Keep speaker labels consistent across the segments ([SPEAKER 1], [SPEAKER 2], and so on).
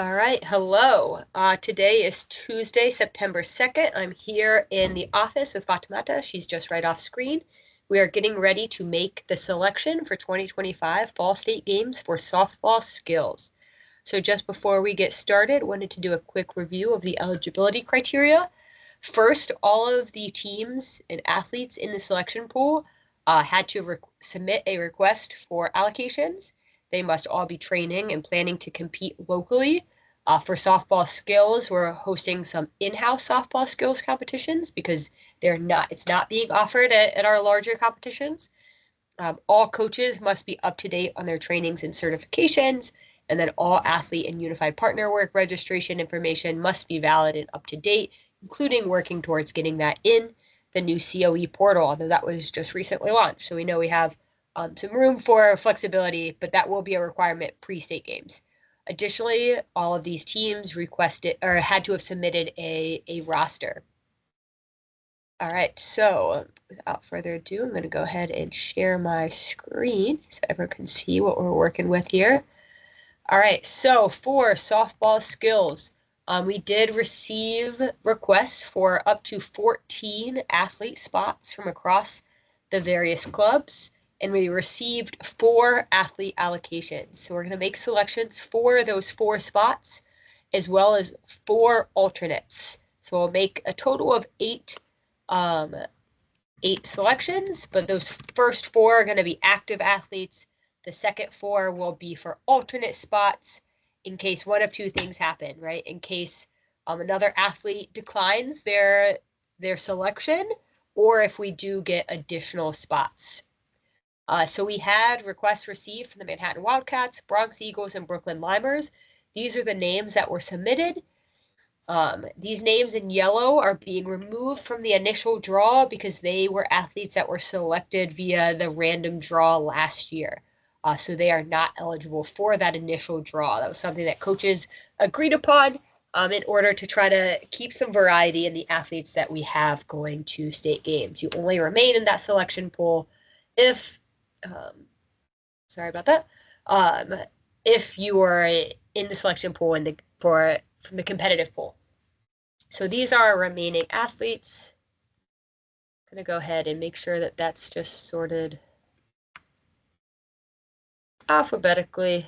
[SPEAKER 1] All right, hello. Today is Tuesday, September 2nd. I'm here in the office with Fatimata. She's just right off screen. We are getting ready to make the selection for 2025 Fall State Games for softball skills. So just before we get started, wanted to do a quick review of the eligibility criteria. First, all of the teams and athletes in the selection pool had to submit a request for allocations. They must all be training and planning to compete locally. For softball skills, we're hosting some in-house softball skills competitions because it's not being offered at our larger competitions. All coaches must be up to date on their trainings and certifications, and then all athlete and unified partner work registration information must be valid and up to date, including working towards getting that in the new COE portal, although that was just recently launched. So we know we have some room for flexibility, but that will be a requirement pre-state games. Additionally, all of these teams requested or had to have submitted a roster. All right, so without further ado, I'm going to go ahead and share my screen so everyone can see what we're working with here. All right, so for softball skills, we did receive requests for up to 14 athlete spots from across the various clubs, and we received 4 athlete allocations. So we're going to make selections for those 4 spots, as well as 4 alternates. So we'll make a total of 8 selections, but those first 4 are going to be active athletes. The second 4 will be for alternate spots in case one of 2 things happen, right? In case another athlete declines their selection, or if we do get additional spots. So we had requests received from the Manhattan Wildcats, Bronx Eagles, and Brooklyn Limers. These are the names that were submitted. These names in yellow are being removed from the initial draw because they were athletes that were selected via the random draw last year. So they are not eligible for that initial draw. That was something that coaches agreed upon in order to try to keep some variety in the athletes that we have going to state games. You only remain in that selection pool if, sorry about that, if you are in the selection pool from the competitive pool. So these are our remaining athletes. I'm going to go ahead and make sure that that's just sorted alphabetically.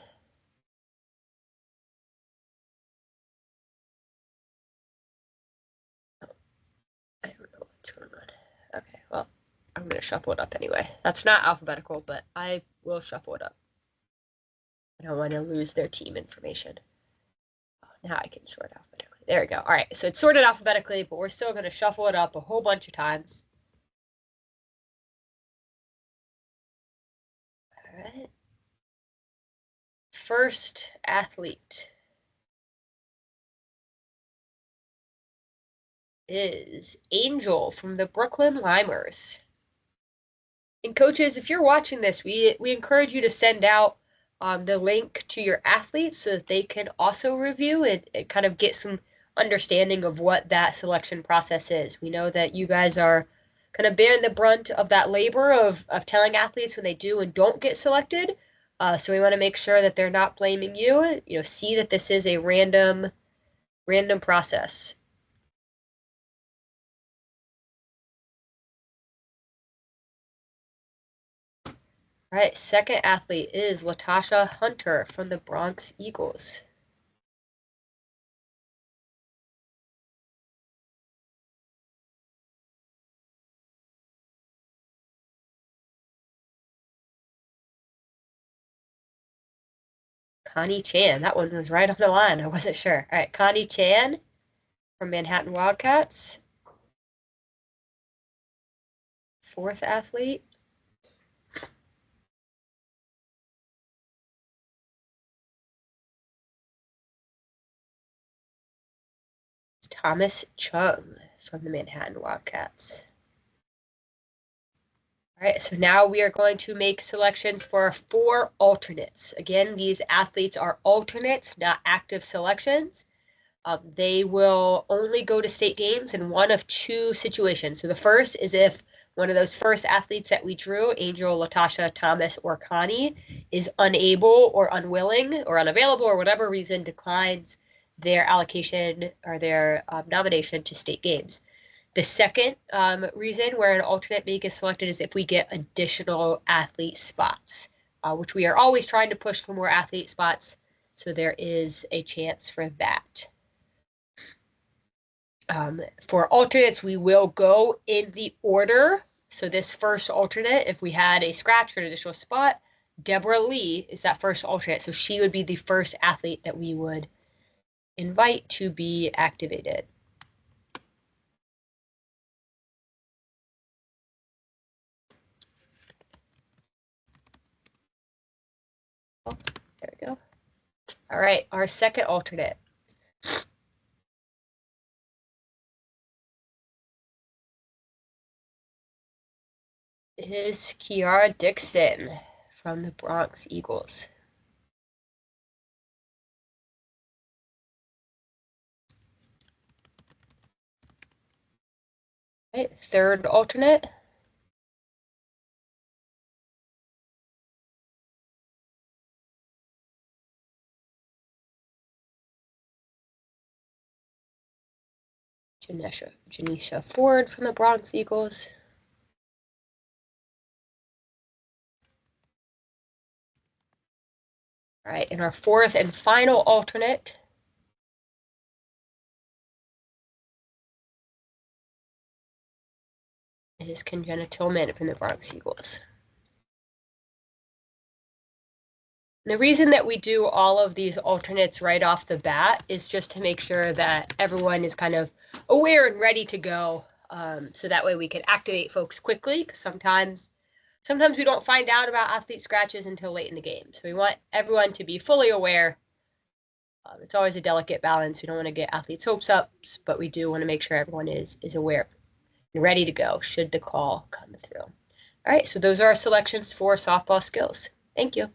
[SPEAKER 1] I don't know what's going on. Okay, well, I'm going to shuffle it up anyway. That's not alphabetical, but I will shuffle it up. I don't want to lose their team information. Now I can sort alphabetically. There we go. All right, so it's sorted alphabetically, but we're still going to shuffle it up a whole bunch of times. All right. First athlete is Angel from the Brooklyn Limers. And coaches, if you're watching this, we encourage you to send out the link to your athletes so that they can also review it and kind of get some understanding of what that selection process is. We know that you guys are kind of bearing the brunt of that labor of telling athletes when they do and don't get selected. So we want to make sure that they're not blaming you. You know, see that this is a random process. All right, second athlete is Latasha Hunter from the Bronx Eagles. Connie Chan. That one was right off the line. I wasn't sure. All right, Connie Chan from Manhattan Wildcats. Fourth athlete. It's Thomas Chung from the Manhattan Wildcats. All right, so now we are going to make selections for 4 alternates. Again, these athletes are alternates, not active selections. They will only go to state games in one of 2 situations. So the first is if one of those first athletes that we drew, Angel, Latasha, Thomas, or Connie, is unable or unwilling or unavailable or whatever reason declines their allocation or their nomination to state games. The second reason where an alternate may get selected is if we get additional athlete spots, which we are always trying to push for more athlete spots. So there is a chance for that. For alternates, we will go in the order. So this first alternate, if we had a scratch or an additional spot, Deborah Lee is that first alternate. So she would be the first athlete that we would invite to be activated. Oh, there we go. All right, our second alternate. Is Kiara Dixon from the Bronx Eagles. Right, third alternate. Janisha Ford from the Bronx Eagles. All right, and our fourth and final alternate is Kenjana Tillman from the Bronx Eagles. The reason that we do all of these alternates right off the bat is just to make sure that everyone is kind of aware and ready to go. So that way we can activate folks quickly, because sometimes we don't find out about athlete scratches until late in the game. So we want everyone to be fully aware. It's always a delicate balance. We don't want to get athletes' hopes up, but we do want to make sure everyone is aware and ready to go should the call come through. All right, so those are our selections for softball skills. Thank you.